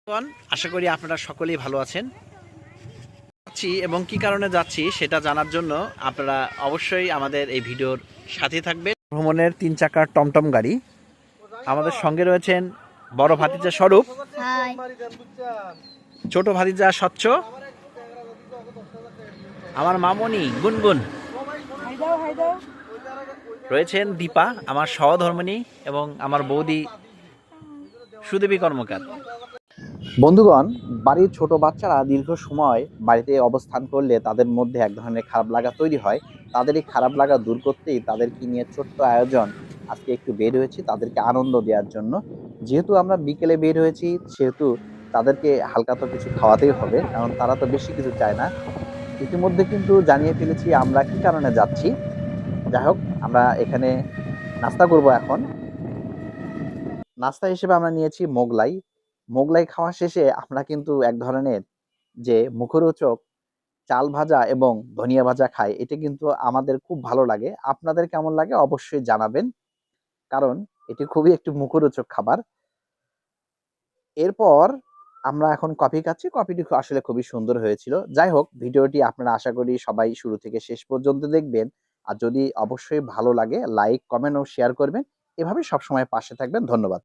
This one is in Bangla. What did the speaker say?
বন্ধুগণ, আশা করি আপনারা সকলেই ভালো আছেন। যাচ্ছি এবং কি কারণে যাচ্ছি সেটা জানার জন্য আপনারা অবশ্যই আমাদের এই ভিডিওর সাথে থাকবেন। ভ্রমণের 3 চাকার টমটম গাড়ি। আমাদের সঙ্গে রয়েছেন বড় ভাতিজা স্বরূপ, হাই। ছোট ভাতিজা স্বচ্ছ, আমার মামনি গুনগুন, রয়েছেন দীপা আমার সহধর্মিণী এবং আমার বৌদি সুদেবী কর্মকার। বন্ধুগণ, বাড়ির ছোট বাচ্চারা দীর্ঘ সময় বাড়িতে অবস্থান করলে তাদের মধ্যে এক ধরনের খারাপ লাগা তৈরি হয়। তাদের এই খারাপ লাগা দূর করতেই তাদেরকে নিয়ে ছোট্ট আয়োজন। আজকে একটু বের হয়েছি তাদেরকে আনন্দ দেওয়ার জন্য। যেহেতু আমরা বিকেলে বের হয়েছি সেহেতু তাদেরকে হালকা তো কিছু খাওয়াতেই হবে, কারণ তারা তো বেশি কিছু চায় না। ইতিমধ্যে কিন্তু জানিয়ে ফেলেছি আমরা কি কারণে যাচ্ছি। যাই হোক, আমরা এখানে নাস্তা করব এখন। নাস্তা হিসেবে আমরা নিয়েছি মোগলাই। মোগলাই খাওয়া শেষে আমরা কিন্তু এক ধরনের যে মুখরোচক চাল ভাজা এবং ধনিয়া ভাজা খাই, এটা কিন্তু আমাদের খুব ভালো লাগে। আপনাদের কেমন লাগে অবশ্যই জানাবেন, কারণ এটি খুবই একটি মুখরোচক খাবার। এরপর আমরা এখন কফি খাচ্ছি। কফিটি আসলে খুবই সুন্দর হয়েছিল। যাই হোক, ভিডিওটি আপনারা আশা করি সবাই শুরু থেকে শেষ পর্যন্ত দেখবেন। আর যদি অবশ্যই ভালো লাগে লাইক, কমেন্ট ও শেয়ার করবেন। এভাবে সবসময় পাশে থাকবেন। ধন্যবাদ।